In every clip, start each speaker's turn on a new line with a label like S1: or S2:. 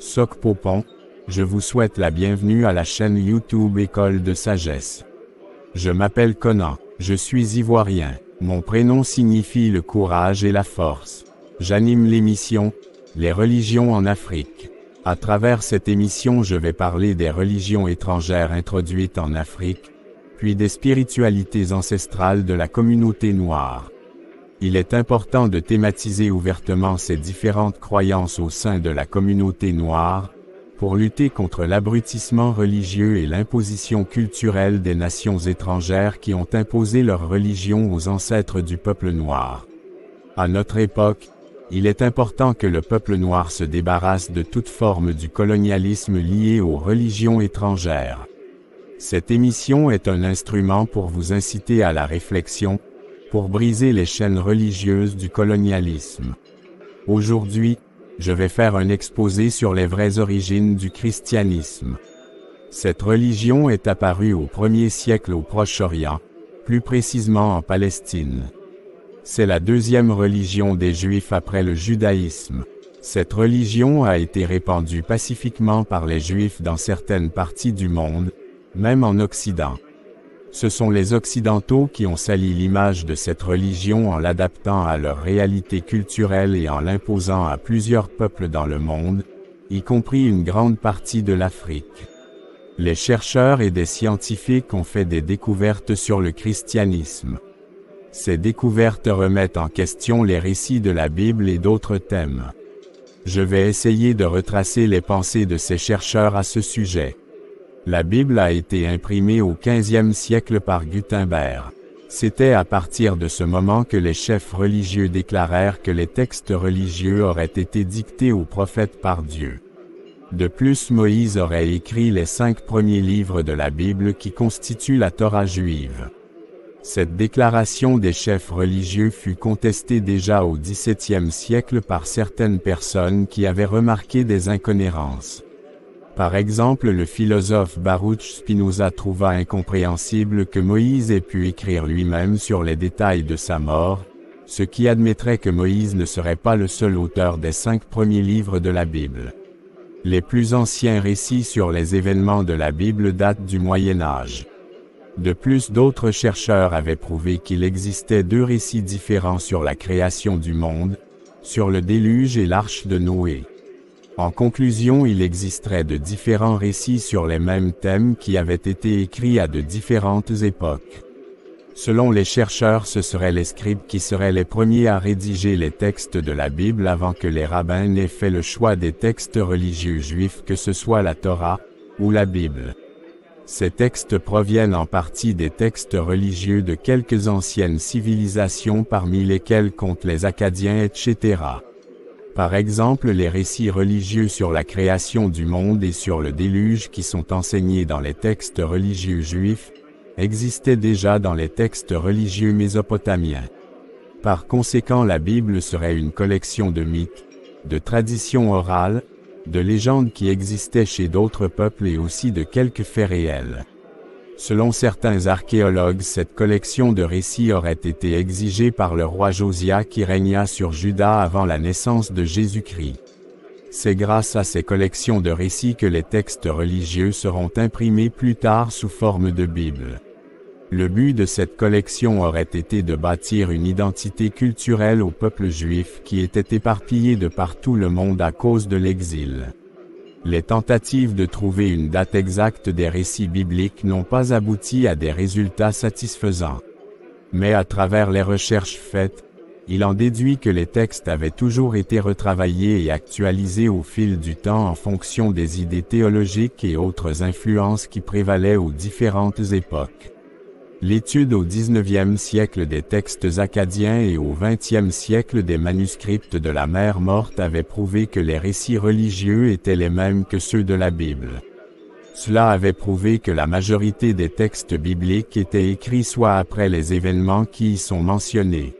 S1: Soc Popon, je vous souhaite la bienvenue à la chaîne YouTube École de Sagesse. Je m'appelle Conan, je suis ivoirien. Mon prénom signifie le courage et la force. J'anime l'émission « Les religions en Afrique ». À travers cette émission, je vais parler des religions étrangères introduites en Afrique, puis des spiritualités ancestrales de la communauté noire. Il est important de thématiser ouvertement ces différentes croyances au sein de la communauté noire, pour lutter contre l'abrutissement religieux et l'imposition culturelle des nations étrangères qui ont imposé leur religion aux ancêtres du peuple noir. À notre époque, il est important que le peuple noir se débarrasse de toute forme du colonialisme lié aux religions étrangères. Cette émission est un instrument pour vous inciter à la réflexion, pour briser les chaînes religieuses du colonialisme. Aujourd'hui, je vais faire un exposé sur les vraies origines du christianisme. Cette religion est apparue au 1er siècle au Proche-Orient, plus précisément en Palestine. C'est la deuxième religion des Juifs après le judaïsme. Cette religion a été répandue pacifiquement par les Juifs dans certaines parties du monde, même en Occident. Ce sont les Occidentaux qui ont sali l'image de cette religion en l'adaptant à leur réalité culturelle et en l'imposant à plusieurs peuples dans le monde, y compris une grande partie de l'Afrique. Les chercheurs et des scientifiques ont fait des découvertes sur le christianisme. Ces découvertes remettent en question les récits de la Bible et d'autres thèmes. Je vais essayer de retracer les pensées de ces chercheurs à ce sujet. La Bible a été imprimée au XVe siècle par Gutenberg. C'était à partir de ce moment que les chefs religieux déclarèrent que les textes religieux auraient été dictés aux prophètes par Dieu. De plus, Moïse aurait écrit les 5 premiers livres de la Bible qui constituent la Torah juive. Cette déclaration des chefs religieux fut contestée déjà au XVIIe siècle par certaines personnes qui avaient remarqué des incohérences. Par exemple, le philosophe Baruch Spinoza trouva incompréhensible que Moïse ait pu écrire lui-même sur les détails de sa mort, ce qui admettrait que Moïse ne serait pas le seul auteur des 5 premiers livres de la Bible. Les plus anciens récits sur les événements de la Bible datent du Moyen Âge. De plus, d'autres chercheurs avaient prouvé qu'il existait 2 récits différents sur la création du monde, sur le déluge et l'arche de Noé. En conclusion, il existerait de différents récits sur les mêmes thèmes qui avaient été écrits à de différentes époques. Selon les chercheurs, ce seraient les scribes qui seraient les premiers à rédiger les textes de la Bible avant que les rabbins n'aient fait le choix des textes religieux juifs, que ce soit la Torah ou la Bible. Ces textes proviennent en partie des textes religieux de quelques anciennes civilisations parmi lesquelles comptent les Akkadiens, etc. Par exemple, les récits religieux sur la création du monde et sur le déluge qui sont enseignés dans les textes religieux juifs, existaient déjà dans les textes religieux mésopotamiens. Par conséquent, la Bible serait une collection de mythes, de traditions orales, de légendes qui existaient chez d'autres peuples et aussi de quelques faits réels. Selon certains archéologues, cette collection de récits aurait été exigée par le roi Josia qui régna sur Juda avant la naissance de Jésus-Christ. C'est grâce à ces collections de récits que les textes religieux seront imprimés plus tard sous forme de Bible. Le but de cette collection aurait été de bâtir une identité culturelle au peuple juif qui était éparpillé de partout le monde à cause de l'exil. Les tentatives de trouver une date exacte des récits bibliques n'ont pas abouti à des résultats satisfaisants. Mais à travers les recherches faites, il en déduit que les textes avaient toujours été retravaillés et actualisés au fil du temps en fonction des idées théologiques et autres influences qui prévalaient aux différentes époques. L'étude au XIXe siècle des textes akkadiens et au XXe siècle des manuscrits de la Mer Morte avait prouvé que les récits religieux étaient les mêmes que ceux de la Bible. Cela avait prouvé que la majorité des textes bibliques étaient écrits soit après les événements qui y sont mentionnés,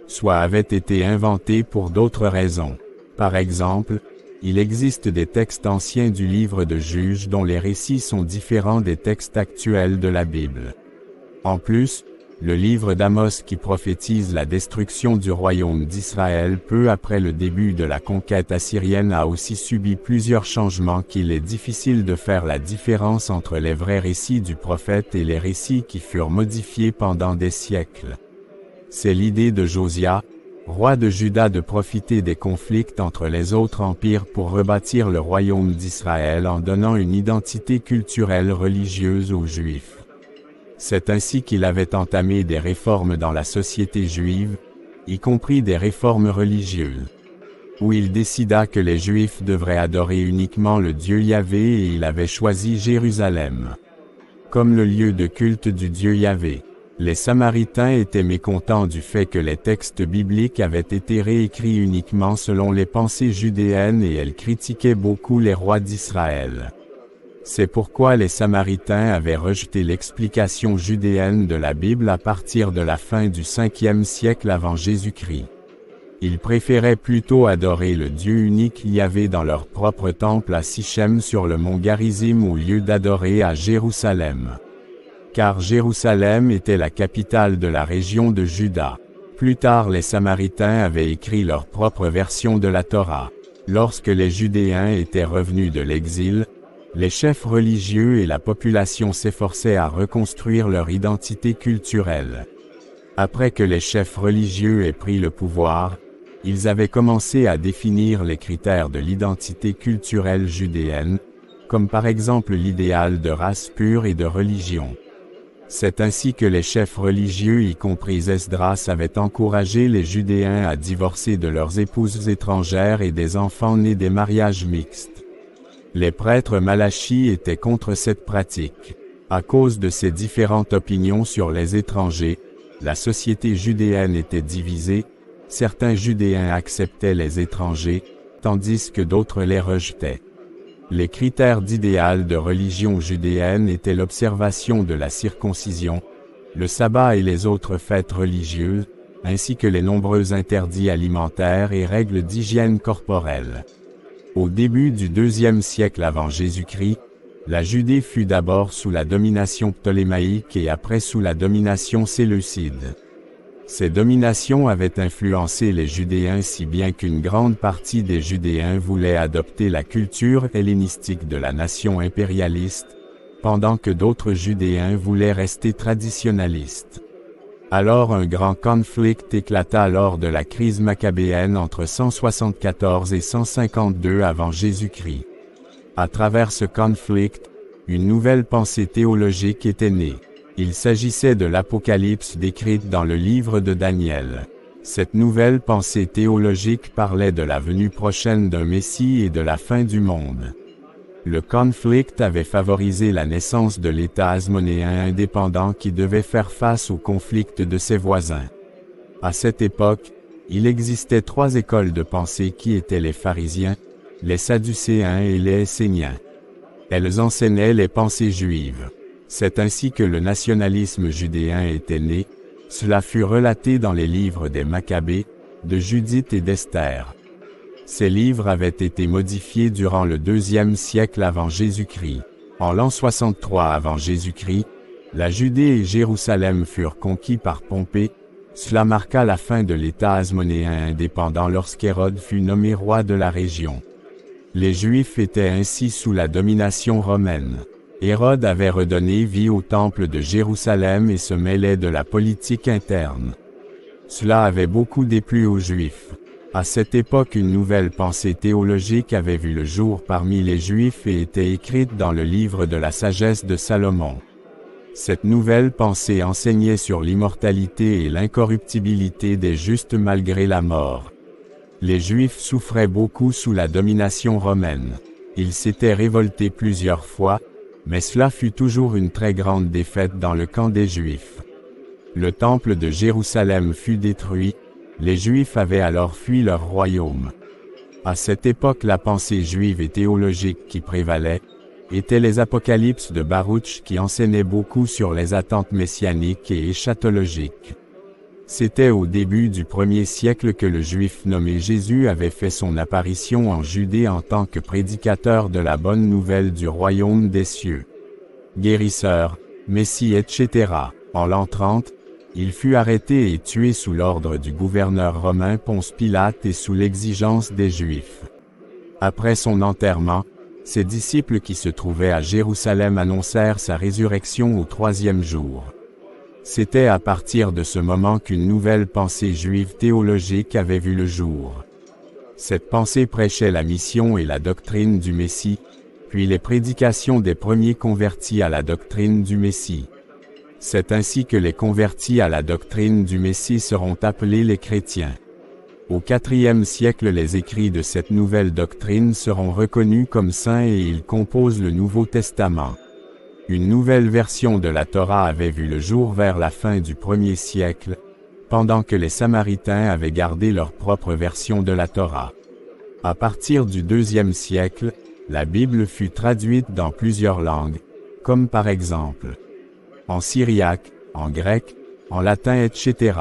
S1: soit avaient été inventés pour d'autres raisons. Par exemple, il existe des textes anciens du livre de Juges dont les récits sont différents des textes actuels de la Bible. En plus, Le livre d'Amos qui prophétise la destruction du royaume d'Israël peu après le début de la conquête assyrienne a aussi subi plusieurs changements qu'il est difficile de faire la différence entre les vrais récits du prophète et les récits qui furent modifiés pendant des siècles. C'est l'idée de Josia, roi de Juda, de profiter des conflits entre les autres empires pour rebâtir le royaume d'Israël en donnant une identité culturelle religieuse aux Juifs. C'est ainsi qu'il avait entamé des réformes dans la société juive, y compris des réformes religieuses, où il décida que les Juifs devraient adorer uniquement le Dieu Yahvé et il avait choisi Jérusalem comme le lieu de culte du Dieu Yahvé. Les Samaritains étaient mécontents du fait que les textes bibliques avaient été réécrits uniquement selon les pensées judéennes et elles critiquaient beaucoup les rois d'Israël. C'est pourquoi les Samaritains avaient rejeté l'explication judéenne de la Bible à partir de la fin du 5e siècle avant Jésus-Christ. Ils préféraient plutôt adorer le Dieu unique Yahvé dans leur propre temple à Sichem sur le mont Garizim au lieu d'adorer à Jérusalem. Car Jérusalem était la capitale de la région de Juda. Plus tard, les Samaritains avaient écrit leur propre version de la Torah. Lorsque les Judéens étaient revenus de l'exil, les chefs religieux et la population s'efforçaient à reconstruire leur identité culturelle. Après que les chefs religieux aient pris le pouvoir, ils avaient commencé à définir les critères de l'identité culturelle judéenne, comme par exemple l'idéal de race pure et de religion. C'est ainsi que les chefs religieux, y compris Esdras, avaient encouragé les Judéens à divorcer de leurs épouses étrangères et des enfants nés des mariages mixtes. Les prêtres Malachie étaient contre cette pratique. À cause de ces différentes opinions sur les étrangers, la société judéenne était divisée, certains Judéens acceptaient les étrangers, tandis que d'autres les rejetaient. Les critères d'idéal de religion judéenne étaient l'observation de la circoncision, le sabbat et les autres fêtes religieuses, ainsi que les nombreux interdits alimentaires et règles d'hygiène corporelle. Au début du IIe siècle avant Jésus-Christ, la Judée fut d'abord sous la domination ptolémaïque et après sous la domination séleucide. Ces dominations avaient influencé les Judéens si bien qu'une grande partie des Judéens voulaient adopter la culture hellénistique de la nation impérialiste, pendant que d'autres Judéens voulaient rester traditionnalistes. Alors un grand conflit éclata lors de la crise maccabéenne entre 174 et 152 avant Jésus-Christ. À travers ce conflit, une nouvelle pensée théologique était née. Il s'agissait de l'Apocalypse décrite dans le livre de Daniel. Cette nouvelle pensée théologique parlait de la venue prochaine d'un Messie et de la fin du monde. Le conflit avait favorisé la naissance de l'État hasmonéen indépendant qui devait faire face au conflit de ses voisins. À cette époque, il existait trois écoles de pensée qui étaient les pharisiens, les sadducéens et les esséniens. Elles enseignaient les pensées juives. C'est ainsi que le nationalisme judéen était né. Cela fut relaté dans les livres des Maccabées, de Judith et d'Esther. Ces livres avaient été modifiés durant le IIe siècle avant Jésus-Christ. En l'an 63 avant Jésus-Christ, la Judée et Jérusalem furent conquis par Pompée. Cela marqua la fin de l'État hasmonéen indépendant lorsqu'Hérode fut nommé roi de la région. Les Juifs étaient ainsi sous la domination romaine. Hérode avait redonné vie au temple de Jérusalem et se mêlait de la politique interne. Cela avait beaucoup déplu aux Juifs. À cette époque, une nouvelle pensée théologique avait vu le jour parmi les Juifs et était écrite dans le livre de la sagesse de Salomon. Cette nouvelle pensée enseignait sur l'immortalité et l'incorruptibilité des justes malgré la mort. Les Juifs souffraient beaucoup sous la domination romaine. Ils s'étaient révoltés plusieurs fois, mais cela fut toujours une très grande défaite dans le camp des Juifs. Le temple de Jérusalem fut détruit, les Juifs avaient alors fui leur royaume. À cette époque, la pensée juive et théologique qui prévalait étaient les apocalypses de Baruch qui enseignaient beaucoup sur les attentes messianiques et eschatologiques. C'était au début du 1er siècle que le Juif nommé Jésus avait fait son apparition en Judée en tant que prédicateur de la bonne nouvelle du royaume des cieux. Guérisseur, Messie, etc. En l'an 30, Il fut arrêté et tué sous l'ordre du gouverneur romain Ponce Pilate et sous l'exigence des Juifs. Après son enterrement, ses disciples qui se trouvaient à Jérusalem annoncèrent sa résurrection au 3e jour. C'était à partir de ce moment qu'une nouvelle pensée juive théologique avait vu le jour. Cette pensée prêchait la mission et la doctrine du Messie, puis les prédications des premiers convertis à la doctrine du Messie. C'est ainsi que les convertis à la doctrine du Messie seront appelés les chrétiens. Au IVe siècle, les écrits de cette nouvelle doctrine seront reconnus comme saints et ils composent le Nouveau Testament. Une nouvelle version de la Torah avait vu le jour vers la fin du 1er siècle, pendant que les Samaritains avaient gardé leur propre version de la Torah. À partir du 2e siècle, la Bible fut traduite dans plusieurs langues, comme par exemple en syriaque, en grec, en latin, etc.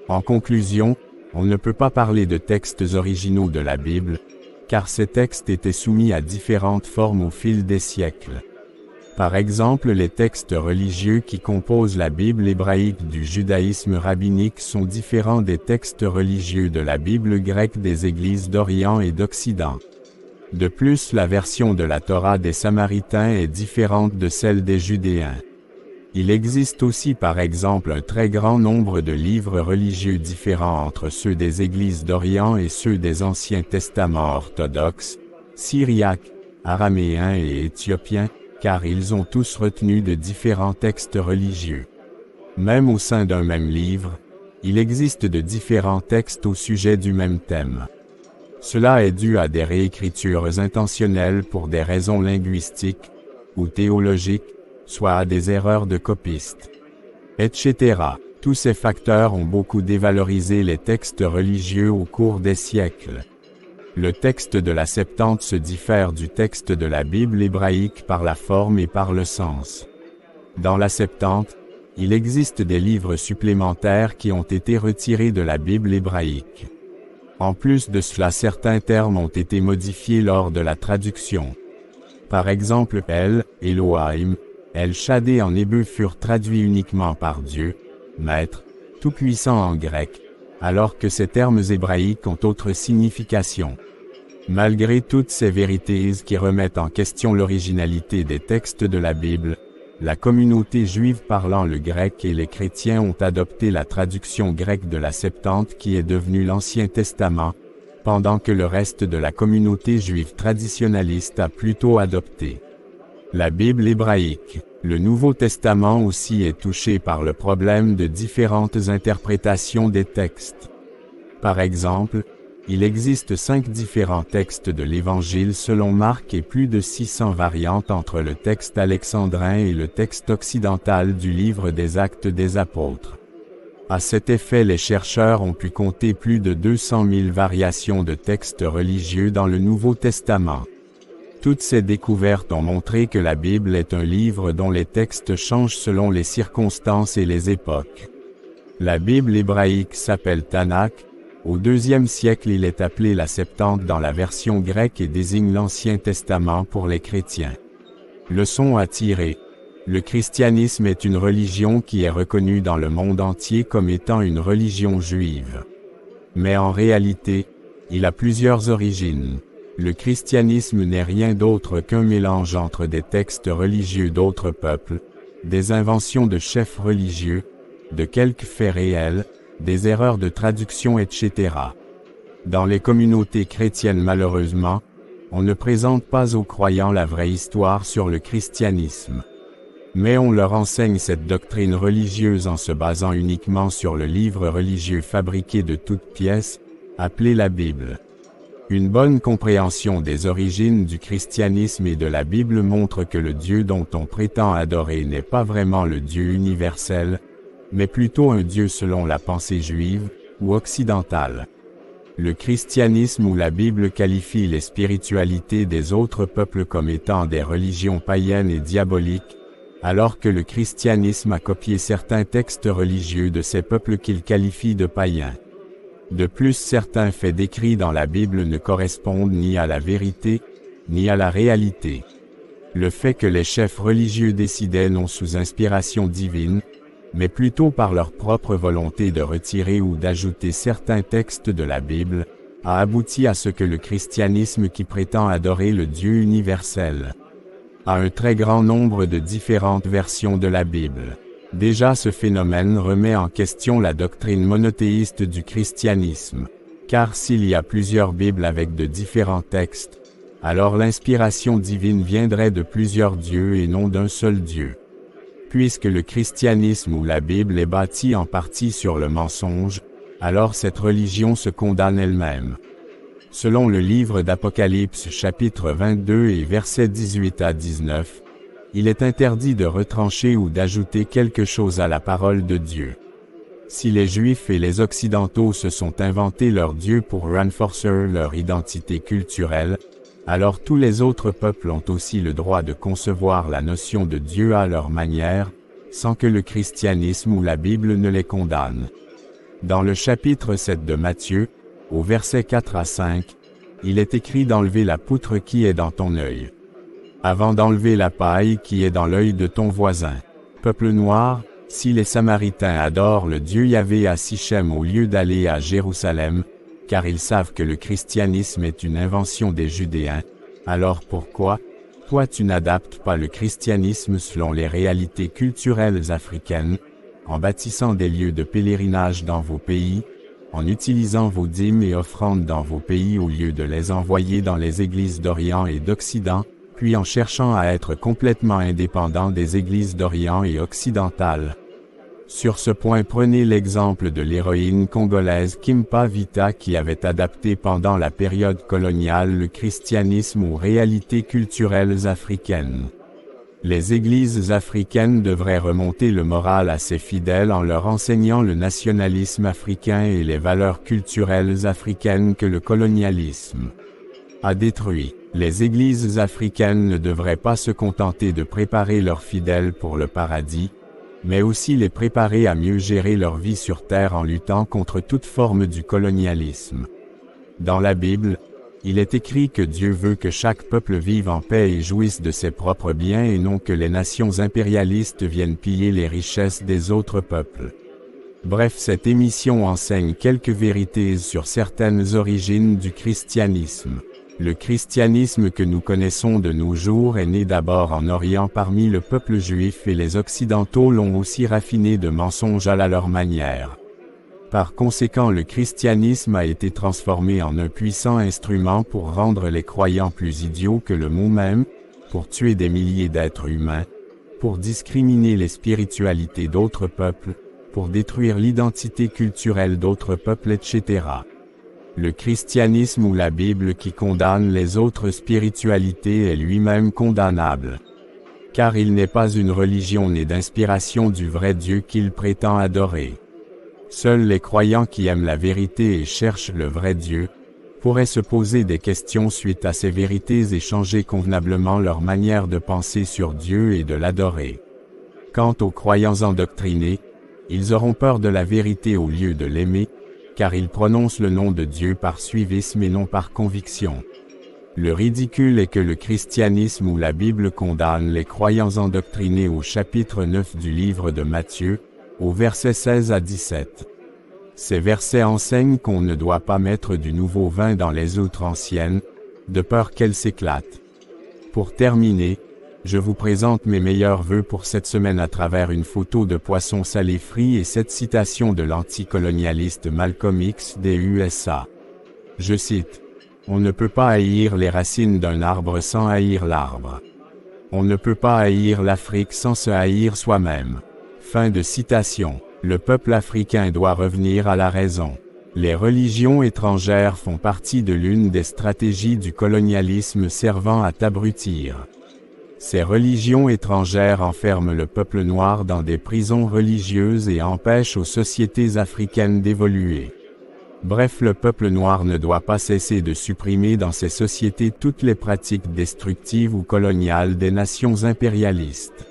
S1: En conclusion, on ne peut pas parler de textes originaux de la Bible, car ces textes étaient soumis à différentes formes au fil des siècles. Par exemple, les textes religieux qui composent la Bible hébraïque du judaïsme rabbinique sont différents des textes religieux de la Bible grecque des églises d'Orient et d'Occident. De plus, la version de la Torah des Samaritains est différente de celle des Judéens. Il existe aussi par exemple un très grand nombre de livres religieux différents entre ceux des églises d'Orient et ceux des Anciens Testaments orthodoxes, syriaques, araméens et éthiopiens, car ils ont tous retenu de différents textes religieux. Même au sein d'un même livre, il existe de différents textes au sujet du même thème. Cela est dû à des réécritures intentionnelles pour des raisons linguistiques ou théologiques, soit à des erreurs de copistes, etc. Tous ces facteurs ont beaucoup dévalorisé les textes religieux au cours des siècles. Le texte de la Septante se diffère du texte de la Bible hébraïque par la forme et par le sens. Dans la Septante, il existe des livres supplémentaires qui ont été retirés de la Bible hébraïque. En plus de cela, certains termes ont été modifiés lors de la traduction. Par exemple, Elohim, El Shaddai en hébreu furent traduits uniquement par Dieu, Maître, Tout-Puissant en grec, alors que ces termes hébraïques ont autre signification. Malgré toutes ces vérités qui remettent en question l'originalité des textes de la Bible, la communauté juive parlant le grec et les chrétiens ont adopté la traduction grecque de la Septante qui est devenue l'Ancien Testament, pendant que le reste de la communauté juive traditionnaliste a plutôt adopté la Bible hébraïque. Le Nouveau Testament aussi est touché par le problème de différentes interprétations des textes. Par exemple, il existe 5 différents textes de l'Évangile selon Marc et plus de 600 variantes entre le texte alexandrin et le texte occidental du livre des Actes des Apôtres. À cet effet, les chercheurs ont pu compter plus de 200 000 variations de textes religieux dans le Nouveau Testament. Toutes ces découvertes ont montré que la Bible est un livre dont les textes changent selon les circonstances et les époques. La Bible hébraïque s'appelle Tanakh. Au IIe siècle, il est appelé la Septante dans la version grecque et désigne l'Ancien Testament pour les chrétiens. Leçon à tirer. Le christianisme est une religion qui est reconnue dans le monde entier comme étant une religion juive. Mais en réalité, il a plusieurs origines. Le christianisme n'est rien d'autre qu'un mélange entre des textes religieux d'autres peuples, des inventions de chefs religieux, de quelques faits réels, des erreurs de traduction, etc. Dans les communautés chrétiennes, malheureusement, on ne présente pas aux croyants la vraie histoire sur le christianisme. Mais on leur enseigne cette doctrine religieuse en se basant uniquement sur le livre religieux fabriqué de toutes pièces, appelé la Bible. Une bonne compréhension des origines du christianisme et de la Bible montre que le Dieu dont on prétend adorer n'est pas vraiment le Dieu universel, mais plutôt un Dieu selon la pensée juive, ou occidentale. Le christianisme ou la Bible qualifie les spiritualités des autres peuples comme étant des religions païennes et diaboliques, alors que le christianisme a copié certains textes religieux de ces peuples qu'il qualifie de païens. De plus, certains faits décrits dans la Bible ne correspondent ni à la vérité, ni à la réalité. Le fait que les chefs religieux décidaient non sous inspiration divine, mais plutôt par leur propre volonté de retirer ou d'ajouter certains textes de la Bible, a abouti à ce que le christianisme qui prétend adorer le Dieu universel a un très grand nombre de différentes versions de la Bible. Déjà ce phénomène remet en question la doctrine monothéiste du christianisme, car s'il y a plusieurs Bibles avec de différents textes, alors l'inspiration divine viendrait de plusieurs dieux et non d'un seul Dieu. Puisque le christianisme ou la Bible est bâtie en partie sur le mensonge, alors cette religion se condamne elle-même. Selon le livre d'Apocalypse chapitre 22 et versets 18 à 19, il est interdit de retrancher ou d'ajouter quelque chose à la parole de Dieu. Si les Juifs et les Occidentaux se sont inventés leur Dieu pour renforcer leur identité culturelle, alors tous les autres peuples ont aussi le droit de concevoir la notion de Dieu à leur manière, sans que le christianisme ou la Bible ne les condamne. Dans le chapitre 7 de Matthieu, au verset 4 à 5, il est écrit d'enlever la poutre qui est dans ton œil, avant d'enlever la paille qui est dans l'œil de ton voisin. Peuple noir, si les Samaritains adorent le Dieu Yahvé à Sichem au lieu d'aller à Jérusalem, car ils savent que le christianisme est une invention des Judéens, alors pourquoi, toi tu n'adaptes pas le christianisme selon les réalités culturelles africaines, en bâtissant des lieux de pèlerinage dans vos pays, en utilisant vos dîmes et offrandes dans vos pays au lieu de les envoyer dans les églises d'Orient et d'Occident, puis en cherchant à être complètement indépendant des églises d'Orient et occidentales. Sur ce point, prenez l'exemple de l'héroïne congolaise Kimpa Vita qui avait adapté pendant la période coloniale le christianisme aux réalités culturelles africaines. Les églises africaines devraient remonter le moral à ses fidèles en leur enseignant le nationalisme africain et les valeurs culturelles africaines que le colonialisme a détruit. Les églises africaines ne devraient pas se contenter de préparer leurs fidèles pour le paradis, mais aussi les préparer à mieux gérer leur vie sur terre en luttant contre toute forme du colonialisme. Dans la Bible, il est écrit que Dieu veut que chaque peuple vive en paix et jouisse de ses propres biens et non que les nations impérialistes viennent piller les richesses des autres peuples. Bref, cette émission enseigne quelques vérités sur certaines origines du christianisme. Le christianisme que nous connaissons de nos jours est né d'abord en Orient parmi le peuple juif et les Occidentaux l'ont aussi raffiné de mensonges à leur manière. Par conséquent, le christianisme a été transformé en un puissant instrument pour rendre les croyants plus idiots que le mot même, pour tuer des milliers d'êtres humains, pour discriminer les spiritualités d'autres peuples, pour détruire l'identité culturelle d'autres peuples, etc. Le christianisme ou la Bible qui condamne les autres spiritualités est lui-même condamnable. Car il n'est pas une religion née d'inspiration du vrai Dieu qu'il prétend adorer. Seuls les croyants qui aiment la vérité et cherchent le vrai Dieu pourraient se poser des questions suite à ces vérités et changer convenablement leur manière de penser sur Dieu et de l'adorer. Quant aux croyants endoctrinés, ils auront peur de la vérité au lieu de l'aimer, car ils prononcent le nom de Dieu par suivisme et non par conviction. Le ridicule est que le christianisme ou la Bible condamne les croyants endoctrinés au chapitre 9 du livre de Matthieu, au verset 16 à 17. Ces versets enseignent qu'on ne doit pas mettre du nouveau vin dans les outres anciennes, de peur qu'elles s'éclatent. Pour terminer, je vous présente mes meilleurs vœux pour cette semaine à travers une photo de poisson salé frit et cette citation de l'anticolonialiste Malcolm X des USA. Je cite, « On ne peut pas haïr les racines d'un arbre sans haïr l'arbre. On ne peut pas haïr l'Afrique sans se haïr soi-même. » Fin de citation. Le peuple africain doit revenir à la raison. Les religions étrangères font partie de l'une des stratégies du colonialisme servant à t'abrutir. Ces religions étrangères enferment le peuple noir dans des prisons religieuses et empêchent aux sociétés africaines d'évoluer. Bref, le peuple noir ne doit pas cesser de supprimer dans ces sociétés toutes les pratiques destructives ou coloniales des nations impérialistes.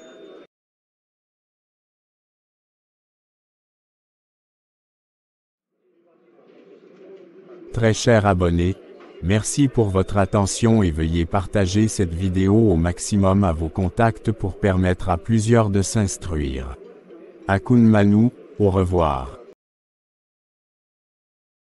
S1: Très chers abonnés, merci pour votre attention et veuillez partager cette vidéo au maximum à vos contacts pour permettre à plusieurs de s'instruire. Akun Manu, au revoir.